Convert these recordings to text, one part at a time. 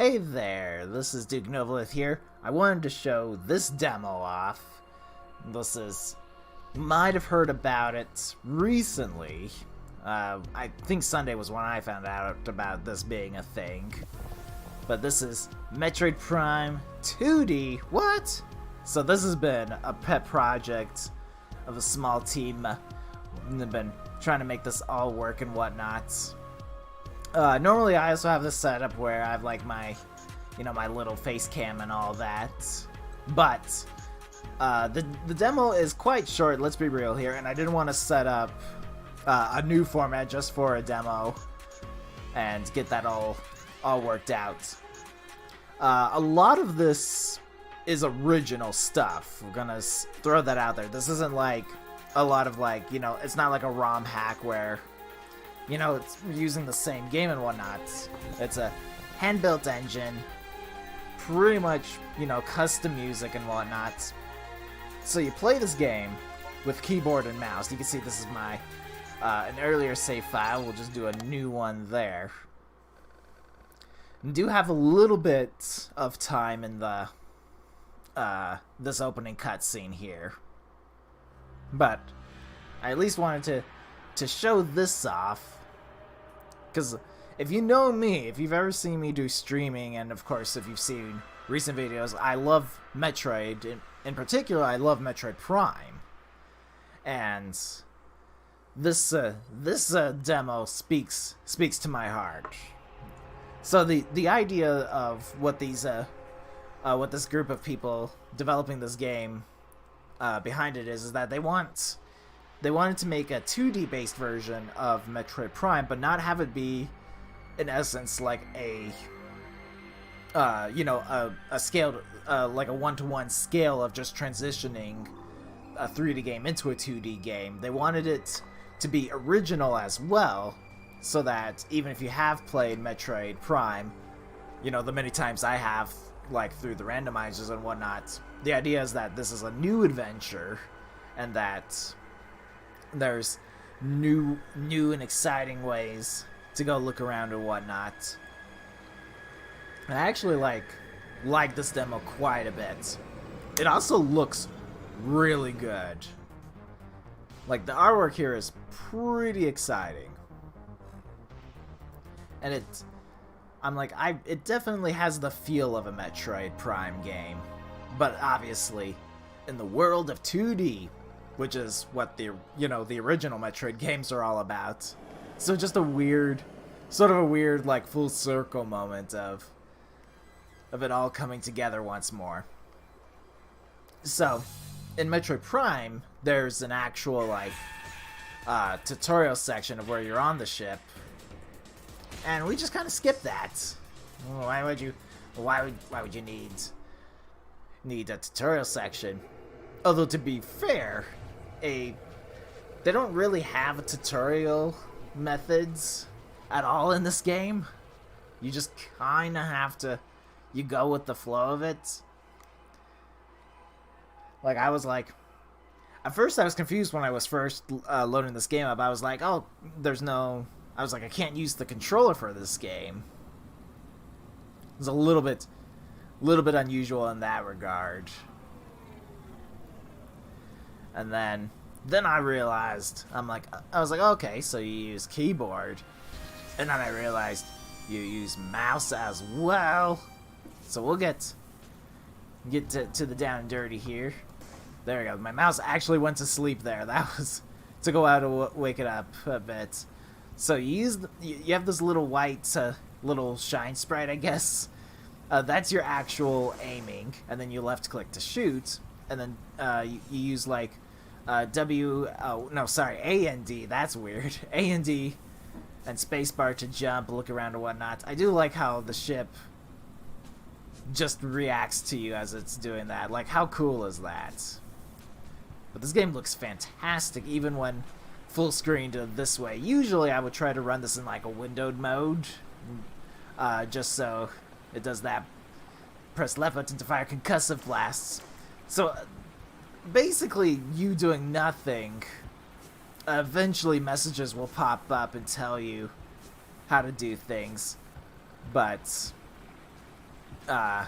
Hey there, this is Duke Novalith here. I wanted to show this demo off. You might have heard about it recently. I think Sunday was when I found out about this being a thing. But this is Metroid Prime 2D. What? So this has been a pet project of a small team. They've been trying to make this all work and whatnot. Normally I also have this setup where I have like my, my little face cam and all that. But the demo is quite short, let's be real here, and I didn't want to set up a new format just for a demo and get that all worked out. A lot of this is original stuff. We're gonna throw that out there. This isn't like a lot of it's not like a ROM hack where it's using the same game and whatnot. It's a hand-built engine, pretty much, custom music and whatnot. So you play this game with keyboard and mouse. You can see this is my an earlier save file. We'll just do a new one there. We do have a little bit of time in the this opening cutscene here, but I at least wanted to show this off, because if you know me, if you've ever seen me do streaming, and of course if you've seen recent videos, I love Metroid. In particular, I love Metroid Prime, and this demo speaks to my heart. So the idea of what this group of people developing this game behind it is that they wanted to make a 2D based version of Metroid Prime, but not have it be, in essence, like a scaled like a 1-to-1 scale of just transitioning a 3D game into a 2D game. They wanted it to be original as well, so that even if you have played Metroid Prime, the many times I have, like through the randomizers and whatnot, the idea is that this is a new adventure, and that there's new and exciting ways to go look around and whatnot. And I actually like this demo quite a bit. It also looks really good. Like, the artwork here is pretty exciting. And it definitely has the feel of a Metroid Prime game. But obviously, in the world of 2D, which is what the original Metroid games are all about. So just a weird, like, full circle moment of it all coming together once more. So, in Metroid Prime, there's an actual, tutorial section of where you're on the ship. And we just kind of skip that. Why would you need a tutorial section? Although, to be fair, they don't really have tutorial methods at all in this game. You just kind of have to, you go with the flow of it. Like, at first I was confused when I was first loading this game up. I was like, oh, I can't use the controller for this game. It's a little bit unusual in that regard. And then I realized, I was like, okay, so you use keyboard. And then I realized you use mouse as well. So we'll get to the down and dirty here. There we go. My mouse actually went to sleep there. That was to go out and wake it up a bit. So you have this little white little shine sprite, I guess. That's your actual aiming, and then you left click to shoot, and then you use A and D. That's weird. A and D and spacebar to jump, look around and whatnot. I do like how the ship just reacts to you as it's doing that. Like, how cool is that? But this game looks fantastic, even when full screened this way. Usually I would try to run this in like a windowed mode, just so it does that. Press left button to fire concussive blasts. So basically, you doing nothing, eventually messages will pop up and tell you how to do things. But I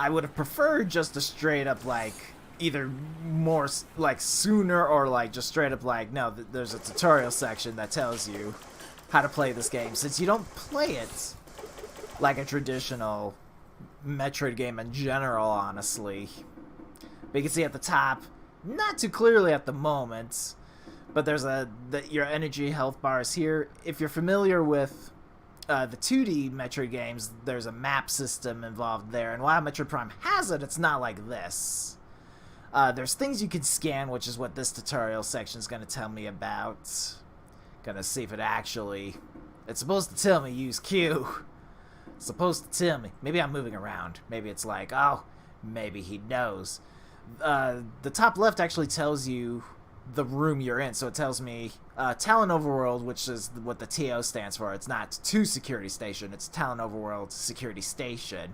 would have preferred just a straight up like either more like sooner or like just straight up like no, there's a tutorial section that tells you how to play this game, since you don't play it like a traditional Metroid game in general, honestly. But you can see at the top, not too clearly at the moment, but there's your energy health bars here. If you're familiar with the 2D Metroid games, there's a map system involved there, and while Metroid Prime has it, it's not like this. There's things you can scan, which is what this tutorial section is going to tell me about. Gonna see if it actually... It's supposed to tell me use Q. It's supposed to tell me. Maybe I'm moving around. Maybe it's like, oh, maybe he knows. The top left actually tells you the room you're in. So it tells me Talon Overworld, which is what the TO stands for. It's not to Security Station. It's Talon Overworld Security Station.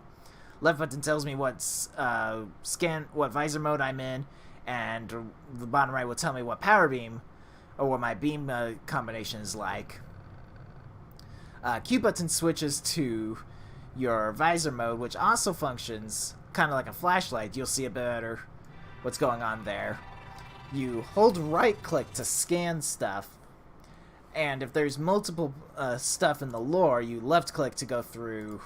Left button tells me what visor mode I'm in, and the bottom right will tell me what power beam or what my beam combination is like. Q button switches to your visor mode, which also functions kind of like a flashlight. You'll see a bit better what's going on there. You hold right click to scan stuff, and if there's multiple stuff in the lore, you left click to go through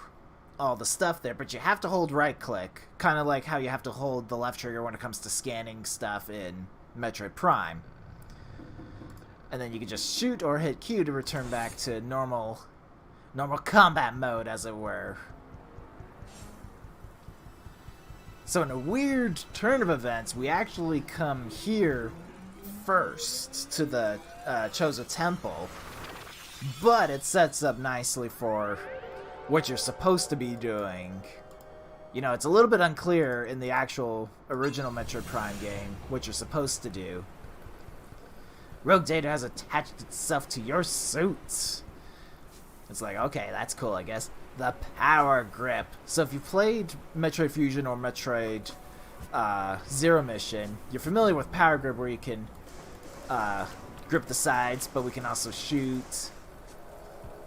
all the stuff there, but you have to hold right click, kind of like how you have to hold the left trigger when it comes to scanning stuff in Metroid Prime. And then you can just shoot or hit Q to return back to normal combat mode, as it were. So in a weird turn of events, we actually come here first to the Chozo Temple, but it sets up nicely for what you're supposed to be doing. You know, it's a little bit unclear in the actual original Metroid Prime game what you're supposed to do. Rogue data has attached itself to your suit. It's like, okay, that's cool, I guess. The power grip. So if you played Metroid Fusion or Metroid Zero Mission, you're familiar with power grip, where you can grip the sides, but we can also shoot.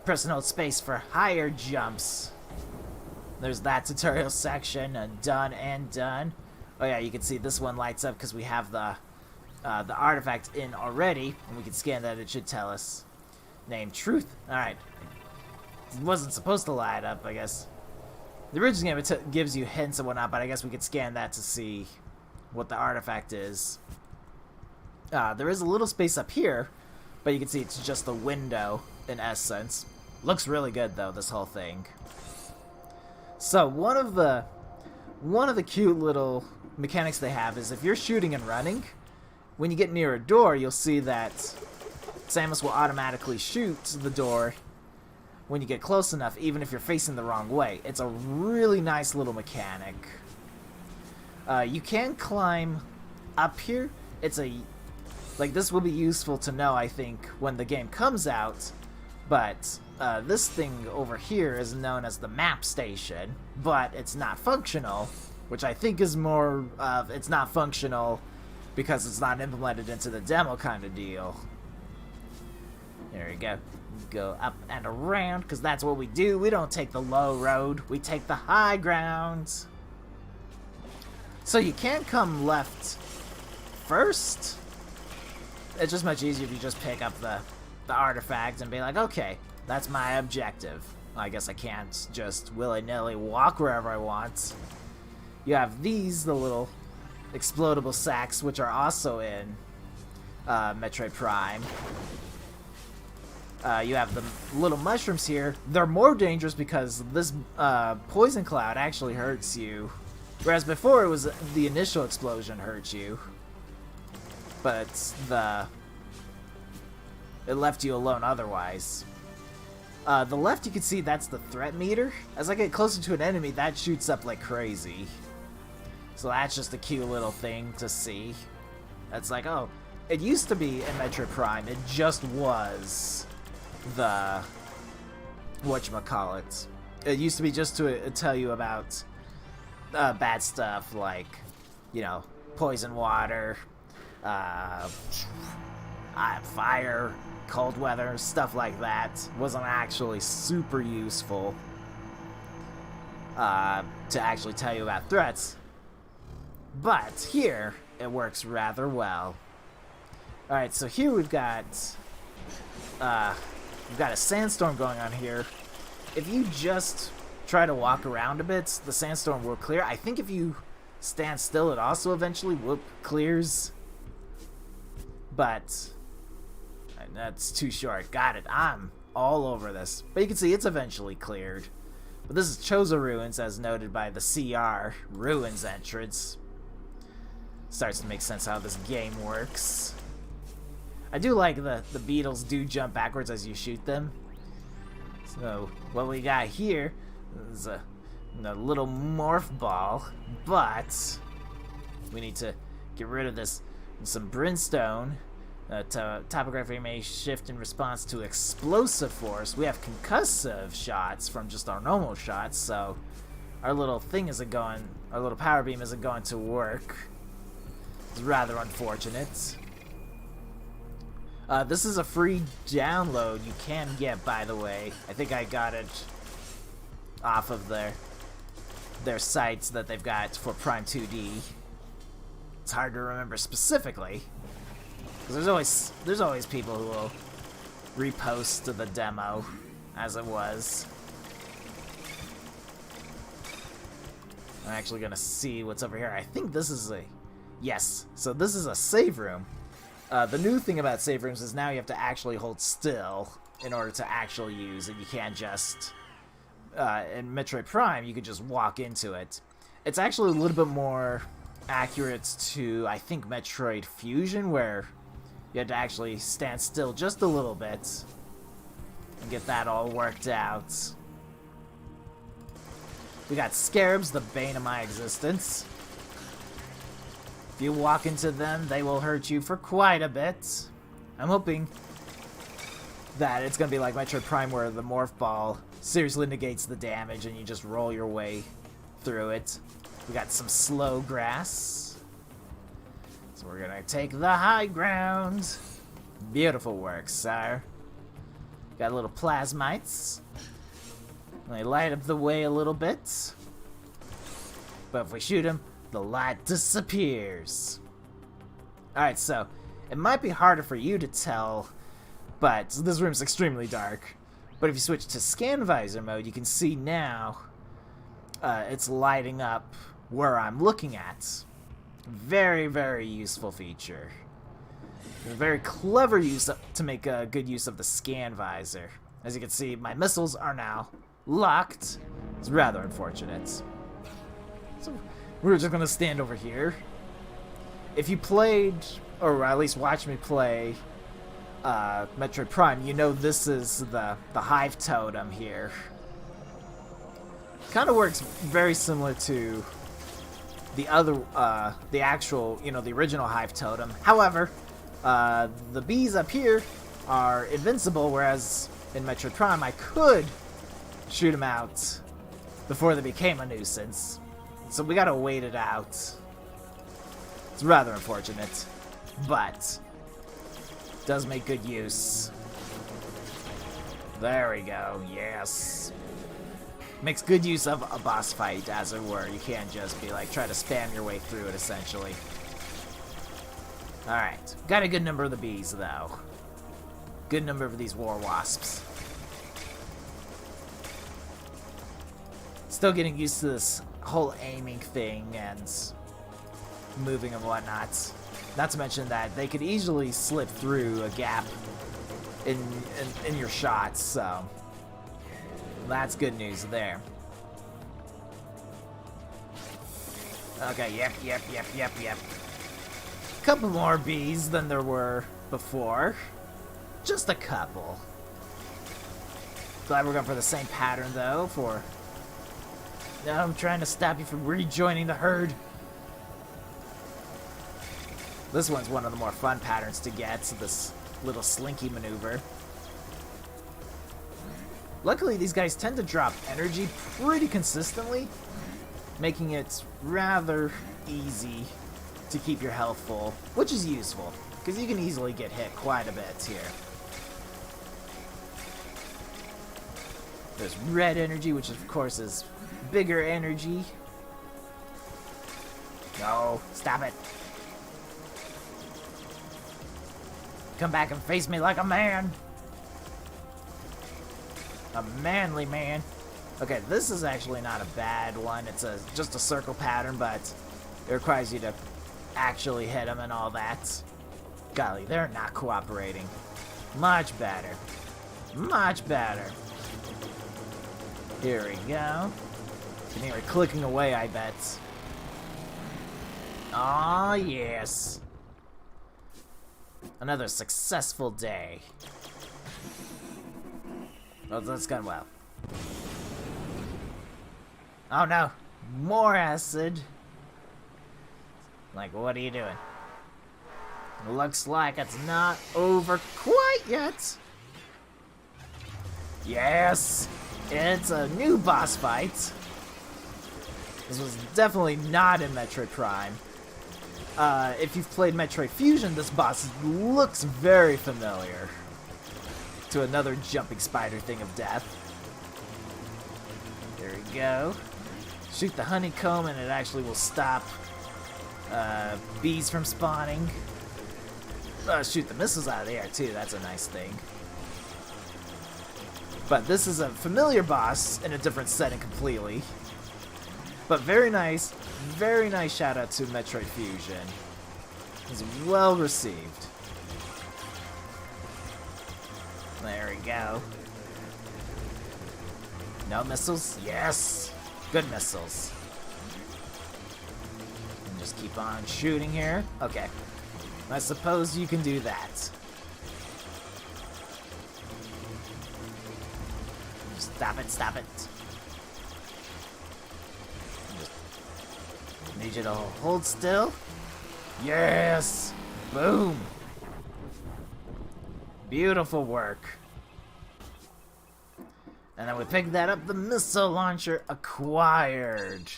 Press and hold space for higher jumps. There's that tutorial section, done and done. Oh yeah, you can see this one lights up because we have the artifact in already, and we can scan that. It should tell us name truth. Alright. It wasn't supposed to light up, I guess. The original game gives you hints and whatnot, but I guess we could scan that to see what the artifact is. There is a little space up here, but you can see it's just a window in essence. Looks really good though, this whole thing. So one of the cute little mechanics they have is if you're shooting and running, when you get near a door, you'll see that Samus will automatically shoot the door when you get close enough, even if you're facing the wrong way. It's a really nice little mechanic. You can climb up here. This will be useful to know, I think, when the game comes out, but this thing over here is known as the map station, but it's not functional, which I think is more of it's not functional because it's not implemented into the demo kind of deal. There we go. Go up and around, because that's what we do. We don't take the low road, we take the high ground. So you can come left first. It's just much easier if you just pick up the artifact and be like, okay, that's my objective. I guess I can't just willy-nilly walk wherever I want. You have these, the little explodable sacks, which are also in Metroid Prime. You have the little mushrooms here. They're more dangerous because this poison cloud actually hurts you. Whereas before it was the initial explosion hurt you. But it left you alone otherwise. The left, you can see that's the threat meter. As I get closer to an enemy, that shoots up like crazy. So that's just a cute little thing to see. That's like, oh, it used to be in Metroid Prime. It just was the whatchamacallit. It used to be just to tell you about bad stuff like, you know, poison water, fire, cold weather, stuff like that. Wasn't actually super useful. to actually tell you about threats. But here, it works rather well. Alright, so here we've got a sandstorm going on here. If you just try to walk around a bit, the sandstorm will clear. I think if you stand still, it also eventually clears. But that's too short. Got it. I'm all over this. But you can see it's eventually cleared. But this is Chozo Ruins, as noted by the CR Ruins entrance. Starts to make sense how this game works. I do like the beetles do jump backwards as you shoot them. So what we got here is a little morph ball, but we need to get rid of this. Some brimstone. Topography may shift in response to explosive force. We have concussive shots from just our normal shots, so our little thing isn't going. Our little power beam isn't going to work. It's rather unfortunate. This is a free download you can get, by the way. I think I got it off of their sites that they've got for Prime 2D. It's hard to remember specifically, because there's always people who will repost the demo as it was. I'm actually gonna see what's over here. I think this is yes. So this is a save room. The new thing about save rooms is now you have to actually hold still in order to actually use it. You can't just in Metroid Prime you could just walk into it. It's actually a little bit more accurate to, I think, Metroid Fusion, where you had to actually stand still just a little bit and get that all worked out. We got scarabs, the bane of my existence. If you walk into them, they will hurt you for quite a bit. I'm hoping that it's going to be like Metroid Prime, where the morph ball seriously negates the damage and you just roll your way through it. We got some slow grass. So we're gonna take the high ground. Beautiful work, sire. Got little plasmites. They light up the way a little bit. But if we shoot them, the light disappears. Alright, so it might be harder for you to tell, but this room's extremely dark. But if you switch to scan visor mode, you can see now it's lighting up where I'm looking at. Very, very useful feature. A very clever use to make a good use of the scan visor. As you can see, my missiles are now locked. It's rather unfortunate. So we're just gonna stand over here. If you played, or at least watched me play Metroid Prime, you know this is the Hive Toad here. Kind of works very similar to the other, the actual, the original Hive Totem. However, the bees up here are invincible, whereas in Metroid Prime I could shoot them out before they became a nuisance. So we gotta wait it out. It's rather unfortunate, but does make good use. There we go, yes. Makes good use of a boss fight, as it were. You can't just be like, try to spam your way through it, essentially. Alright, got a good number of the bees, though. Good number of these war wasps. Still getting used to this whole aiming thing and moving and whatnot. Not to mention that they could easily slip through a gap in your shots, so that's good news there. Okay, yep. Couple more bees than there were before. Just a couple. Glad we're going for the same pattern, though, for... No, I'm trying to stop you from rejoining the herd. This one's one of the more fun patterns to get, so this little slinky maneuver. Luckily, these guys tend to drop energy pretty consistently, making it rather easy to keep your health full, which is useful, because you can easily get hit quite a bit here. There's red energy, which of course is bigger energy. No, stop it. Come back and face me like a man. A manly man. Okay, this is actually not a bad one. It's just a circle pattern, but it requires you to actually hit them and all that. Golly, they're not cooperating. Much better. Much better. Here we go. You can hear it clicking away, I bet. Aw, yes. Another successful day. Oh, that's gone well. Oh no, more acid. Like, what are you doing? Looks like it's not over quite yet. Yes, it's a new boss fight. This was definitely not in Metroid Prime. If you've played Metroid Fusion, this boss looks very familiar to another jumping spider thing of death. There we go. Shoot the honeycomb and it actually will stop bees from spawning. Shoot the missiles out of the air too, that's a nice thing. But this is a familiar boss in a different setting completely. But very nice shout out to Metroid Fusion. It's well received. There we go. No missiles? Yes! Good missiles. And just keep on shooting here. Okay. I suppose you can do that. Stop it, stop it. Just need you to hold still. Yes! Boom! Beautiful work. And then we pick that up, the missile launcher acquired.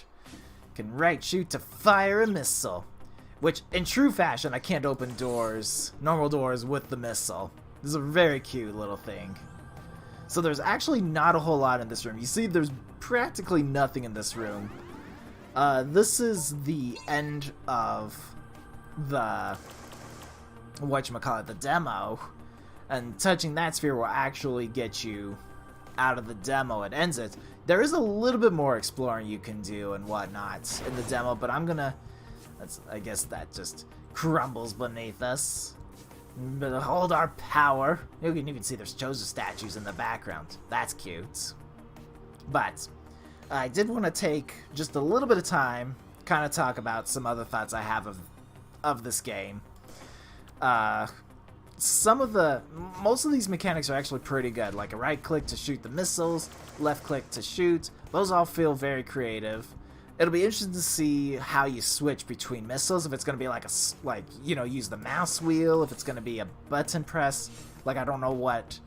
Can right shoot to fire a missile. Which, in true fashion, I can't open doors, normal doors, with the missile. This is a very cute little thing. So there's actually not a whole lot in this room. You see, there's practically nothing in this room. This is the end of the, whatchamacallit, the demo. And touching that sphere will actually get you out of the demo. It ends it. There is a little bit more exploring you can do and whatnot in the demo, but I'm gonna... I guess that just crumbles beneath us. Behold our power. You can even see there's Chozo statues in the background. That's cute. But I did want to take just a little bit of time, kind of talk about some other thoughts I have of this game. Most of these mechanics are actually pretty good. Like a right click to shoot the missiles, left click to shoot. Those all feel very creative. It'll be interesting to see how you switch between missiles. If it's going to be like use the mouse wheel. If it's going to be a button press. Like, I don't know what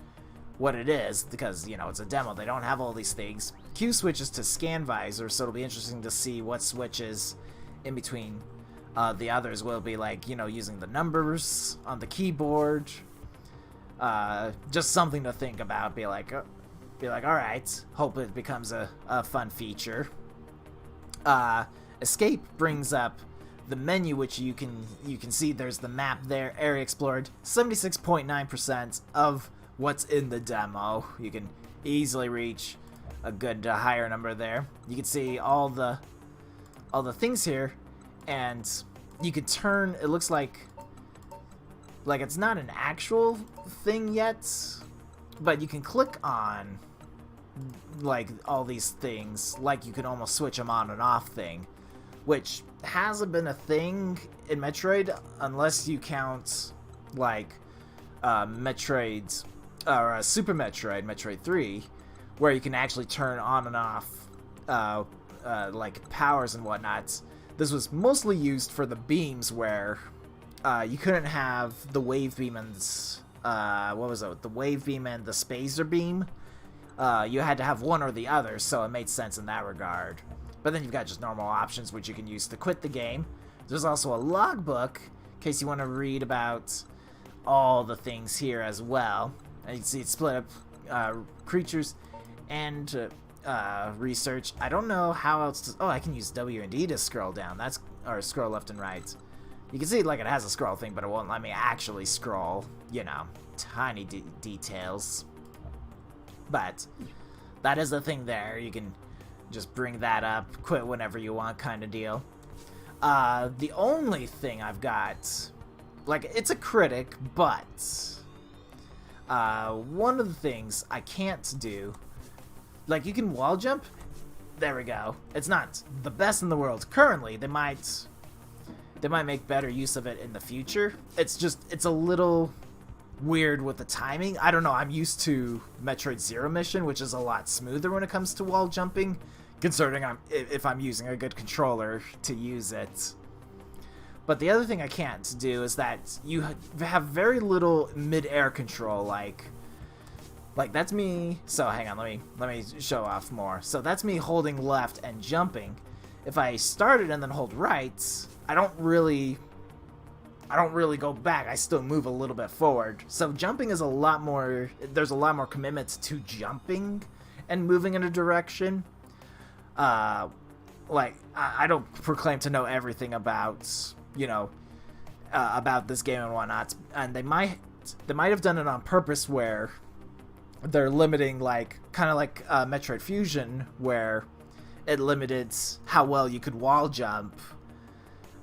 it is because, it's a demo. They don't have all these things. Q switches to scan visor, so it'll be interesting to see what switches in between the others will be like, using the numbers on the keyboard. Just something to think about. Be like, all right. Hope it becomes a fun feature. Escape brings up the menu, which you can see there's the map there, area explored, 76.9% of what's in the demo. You can easily reach a good higher number there. You can see all the things here, and you can turn. It looks like it's not an actual thing yet, but you can click on like all these things, like you can almost switch them on and off thing, which hasn't been a thing in Metroid unless you count like Metroid or Super Metroid, Metroid 3, where you can actually turn on and off like powers and whatnot. This was mostly used for the beams where you couldn't have the wave beam and the wave beam and the spacer beam. You had to have one or the other, so it made sense in that regard. But then you've got just normal options, which you can use to quit the game. There's also a logbook, in case you want to read about all the things here as well. And you can see it's split up creatures and research. I don't know how else to... Oh, I can use W and D to scroll down. Or scroll left and right. You can see like it has a scroll thing, but it won't let me actually scroll. You know, tiny details. But that is the thing there. You can just bring that up, quit whenever you want kind of deal. The only thing I've got... Like, it's a critic, but... one of the things I can't do... Like, you can wall jump. There we go. It's not the best in the world currently. They might make better use of it in the future. It's a little weird with the timing. I don't know. I'm used to Metroid Zero Mission, which is a lot smoother when it comes to wall jumping, considering if I'm using a good controller to use it. But the other thing I can't do is that you have very little mid-air control, like that's me. So hang on, let me show off more. So that's me holding left and jumping. If I start it and then hold right, I don't really go back. I still move a little bit forward. So jumping is there's a lot more commitment to jumping and moving in a direction. Like, I don't proclaim to know everything about, you know, about this game and whatnot. And they might have done it on purpose where they're limiting, like, kind of like Metroid Fusion, where it limited how well you could wall jump.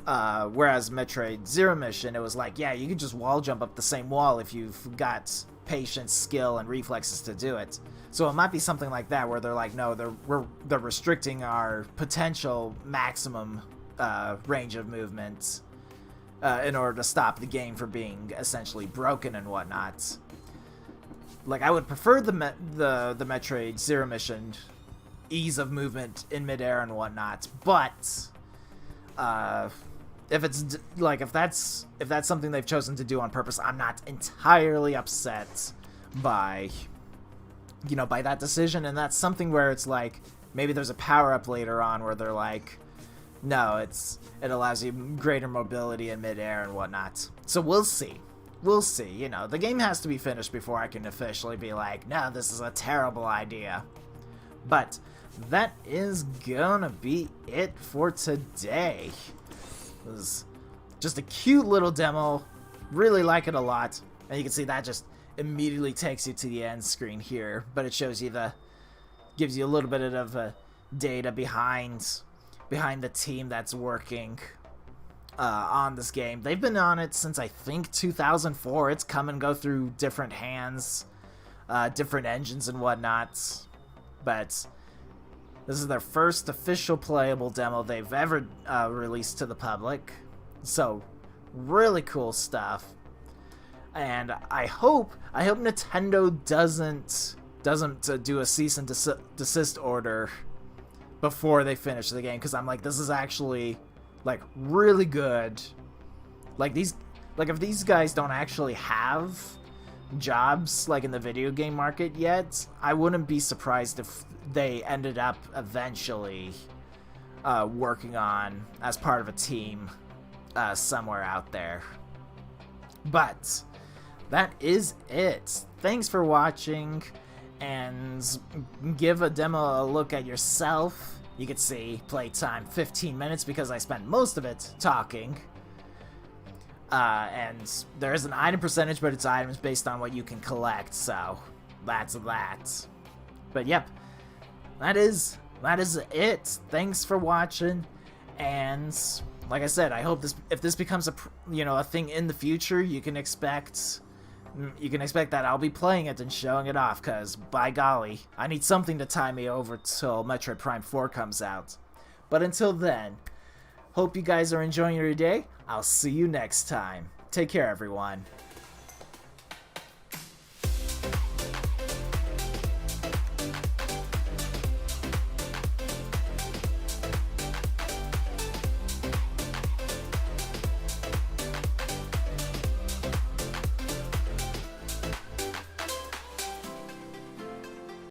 Whereas Metroid Zero Mission, it was like, yeah, you can just wall jump up the same wall if you've got patience, skill, and reflexes to do it. So it might be something like that, where they're like, no, they're restricting our potential maximum range of movement in order to stop the game from being essentially broken and whatnot. Like, I would prefer the Metroid Zero Mission ease of movement in midair and whatnot, but if that's something they've chosen to do on purpose, I'm not entirely upset by, you know, by that decision. And that's something where it's like, maybe there's a power-up later on where they're like, no, it allows you greater mobility in midair and whatnot. So we'll see. We'll see. You know, the game has to be finished before I can officially be like, no, this is a terrible idea. But that is gonna be it for today. It was just a cute little demo. Really like it a lot. And you can see that just immediately takes you to the end screen here. But it shows you gives you a little bit of data behind the team that's working on this game. They've been on it since, I think, 2004. It's come and go through different hands, different engines and whatnot. But this is their first official playable demo they've ever released to the public. So, really cool stuff. And I hope Nintendo doesn't do a cease and desist order before they finish the game, because I'm like, this is actually, like, really good. Like, if these guys don't actually have jobs, like, in the video game market yet, I wouldn't be surprised if they ended up eventually working on as part of a team somewhere out there. But that is it. Thanks for watching, and give a demo a look at yourself. You can see playtime 15 minutes because I spent most of it talking. And there is an item percentage, but it's items based on what you can collect, so that's that. But yep, that is it. Thanks for watching, and like I said, I hope if this becomes a thing in the future, you can expect that I'll be playing it and showing it off, because by golly, I need something to tie me over till Metroid Prime 4 comes out. But until then, hope you guys are enjoying your day. I'll see you next time. Take care, everyone.